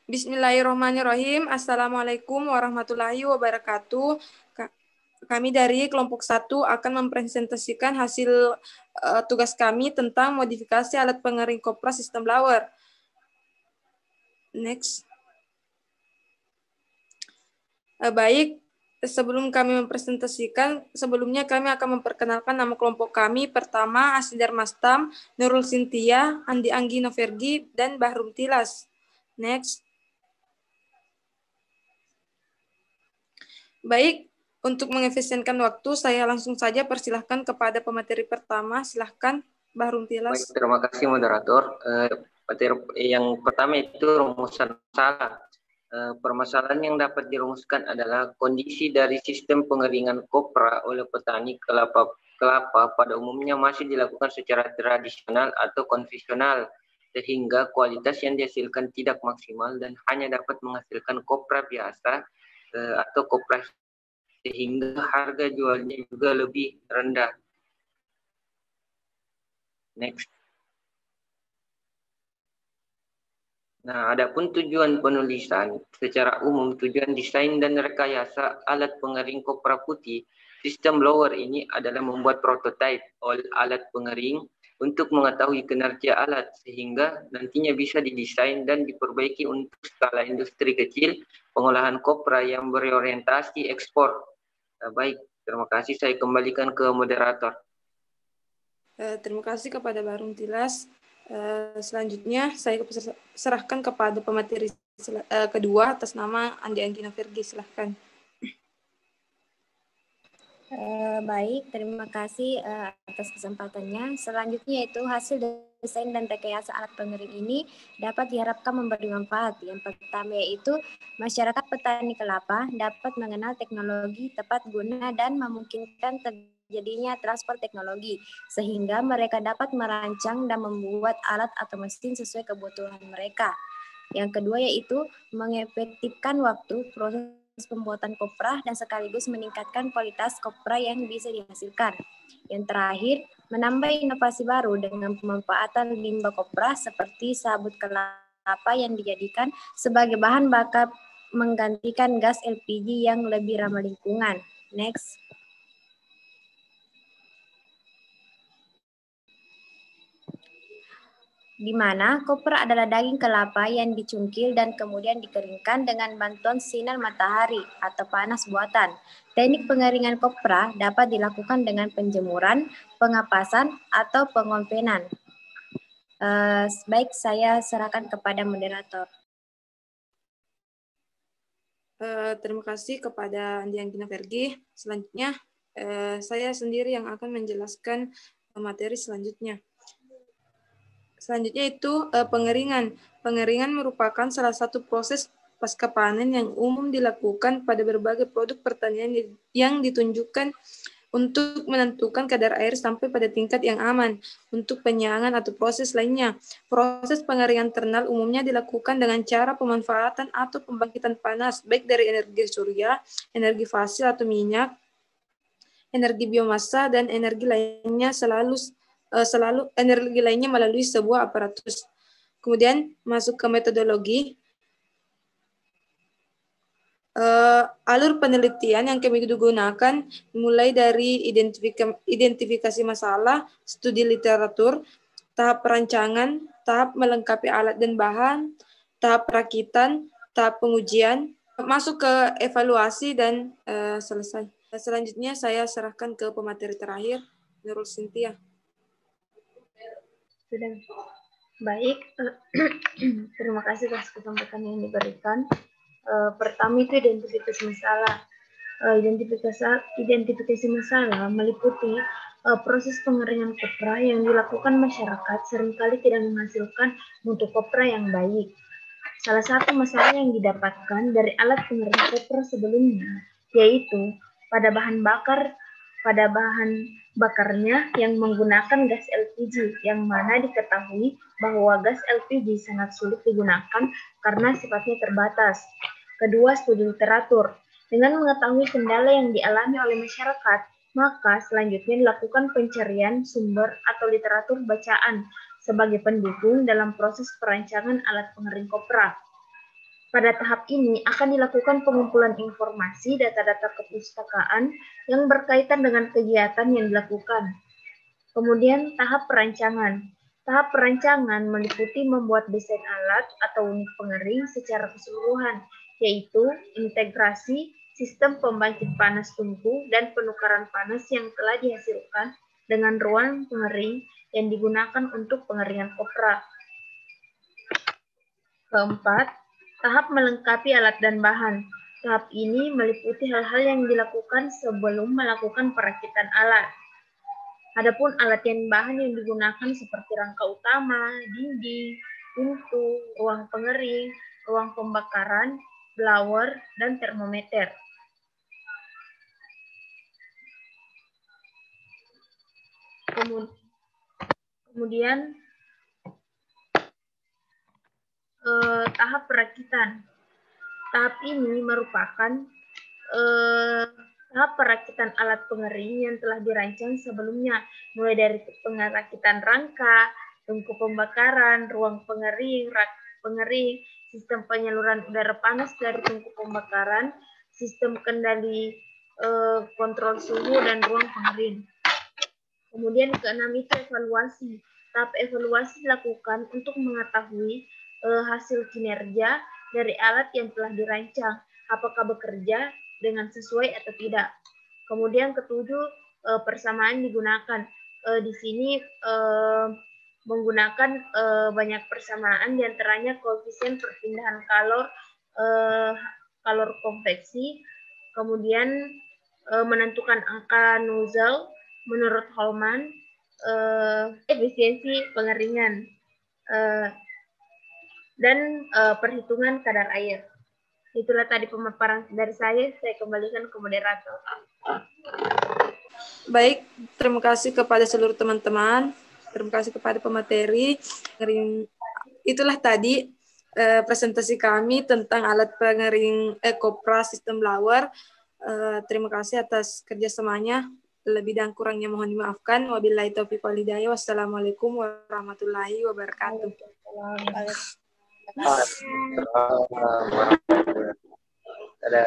Bismillahirrahmanirrahim. Assalamualaikum warahmatullahi wabarakatuh. Kami dari kelompok 1 akan mempresentasikan hasil tugas kami tentang modifikasi alat pengering kopra sistem blower. Next. Baik, sebelum kami mempresentasikan, sebelumnya kami akan memperkenalkan nama kelompok kami. Pertama, Asdar Mastam, Nurul Sintia, Andi Anggi Novergi, dan Bahrum Tilas. Next. Baik, untuk mengefisienkan waktu, saya langsung saja persilahkan kepada pemateri pertama. Silahkan, Bahrum Tilas. Baik, terima kasih moderator. Materi yang pertama itu rumusan masalah. Permasalahan yang dapat dirumuskan adalah kondisi dari sistem pengeringan kopra oleh petani kelapa pada umumnya masih dilakukan secara tradisional atau konvensional, sehingga kualitas yang dihasilkan tidak maksimal dan hanya dapat menghasilkan kopra biasa atau kopra, sehingga harga jualnya juga lebih rendah. Next. Nah, adapun tujuan penulisan, secara umum tujuan desain dan rekayasa alat pengering kopra putih sistem blower ini adalah membuat prototipe alat pengering untuk mengetahui kinerja alat sehingga nantinya bisa didesain dan diperbaiki untuk skala industri kecil pengolahan kopra yang berorientasi ekspor. Baik, terima kasih. Saya kembalikan ke moderator. Terima kasih kepada Bahrum Tilas. Selanjutnya saya serahkan kepada pemateri kedua atas nama Andi Anggi Novergi. Silahkan. Baik, terima kasih atas kesempatannya. Selanjutnya yaitu hasil desain dan rekayasa alat pengering ini dapat diharapkan memberi manfaat. Yang pertama yaitu masyarakat petani kelapa dapat mengenal teknologi tepat guna dan memungkinkan terjadinya transfer teknologi, sehingga mereka dapat merancang dan membuat alat atau mesin sesuai kebutuhan mereka. Yang kedua yaitu mengefektifkan waktu proses pembuatan kopra dan sekaligus meningkatkan kualitas kopra yang bisa dihasilkan. Yang terakhir, menambah inovasi baru dengan pemanfaatan limbah kopra seperti sabut kelapa yang dijadikan sebagai bahan bakar menggantikan gas LPG yang lebih ramah lingkungan. Next. Di mana kopra adalah daging kelapa yang dicungkil dan kemudian dikeringkan dengan bantuan sinar matahari atau panas buatan. Teknik pengeringan kopra dapat dilakukan dengan penjemuran, pengapasan, atau pengonvenan. Baik, saya serahkan kepada moderator. Terima kasih kepada Andi Anggi Novergi. Selanjutnya, saya sendiri yang akan menjelaskan materi selanjutnya. Selanjutnya itu pengeringan. Pengeringan merupakan salah satu proses pasca panen yang umum dilakukan pada berbagai produk pertanian yang ditunjukkan untuk menentukan kadar air sampai pada tingkat yang aman untuk penyiangan atau proses lainnya. Proses pengeringan ternal umumnya dilakukan dengan cara pemanfaatan atau pembangkitan panas, baik dari energi surya, energi fosil atau minyak, energi biomasa, dan energi lainnya selalu energi lainnya melalui sebuah aparatus. Kemudian masuk ke metodologi. Alur penelitian yang kami gunakan mulai dari identifikasi masalah, studi literatur, tahap perancangan, tahap melengkapi alat dan bahan, tahap perakitan, tahap pengujian, masuk ke evaluasi dan selesai. Selanjutnya saya serahkan ke pemateri terakhir, Nurul Sintia. Sudah. Baik, terima kasih atas kesempatan yang diberikan. Pertama itu identifikasi masalah. Identifikasi masalah meliputi proses pengeringan kopra yang dilakukan masyarakat seringkali tidak menghasilkan mutu kopra yang baik. Salah satu masalah yang didapatkan dari alat pengering kopra sebelumnya yaitu pada bahan bakarnya yang menggunakan gas LPG, yang mana diketahui bahwa gas LPG sangat sulit digunakan karena sifatnya terbatas. Kedua, studi literatur. Dengan mengetahui kendala yang dialami oleh masyarakat, maka selanjutnya dilakukan pencarian sumber atau literatur bacaan sebagai pendukung dalam proses perancangan alat pengering kopra. Pada tahap ini akan dilakukan pengumpulan informasi data-data kepustakaan yang berkaitan dengan kegiatan yang dilakukan. Kemudian tahap perancangan. Tahap perancangan meliputi membuat desain alat atau unit pengering secara keseluruhan, yaitu integrasi sistem pembangkit panas tungku dan penukaran panas yang telah dihasilkan dengan ruang pengering yang digunakan untuk pengeringan kopra. Keempat, tahap melengkapi alat dan bahan. Tahap ini meliputi hal-hal yang dilakukan sebelum melakukan perakitan alat. Adapun alat dan bahan yang digunakan seperti rangka utama, dinding, pintu, ruang pengering, ruang pembakaran, blower, dan termometer. Kemudian tahap perakitan. Tahap ini merupakan tahap perakitan alat pengering yang telah dirancang sebelumnya, mulai dari perakitan rangka, tungku pembakaran, ruang pengering, rak pengering, sistem penyaluran udara panas dari tungku pembakaran, sistem kendali kontrol suhu, dan ruang pengering. Kemudian keenam itu evaluasi. Tahap evaluasi dilakukan untuk mengetahui hasil kinerja dari alat yang telah dirancang, apakah bekerja dengan sesuai atau tidak. Kemudian ketujuh, persamaan digunakan. Di sini menggunakan banyak persamaan, diantaranya koefisien perpindahan kalor konveksi, kemudian menentukan angka nozzle menurut Holman, efisiensi pengeringan, dan perhitungan kadar air. Itulah tadi pemaparan dari saya kembalikan ke moderator. Baik, terima kasih kepada seluruh teman-teman. Terima kasih kepada pemateri. Itulah tadi presentasi kami tentang alat pengering kopra sistem blower. Terima kasih atas kerjasamanya. Lebih dan kurangnya mohon dimaafkan. Wabillahi taufiq wal hidayah. Wassalamualaikum warahmatullahi wabarakatuh. Ada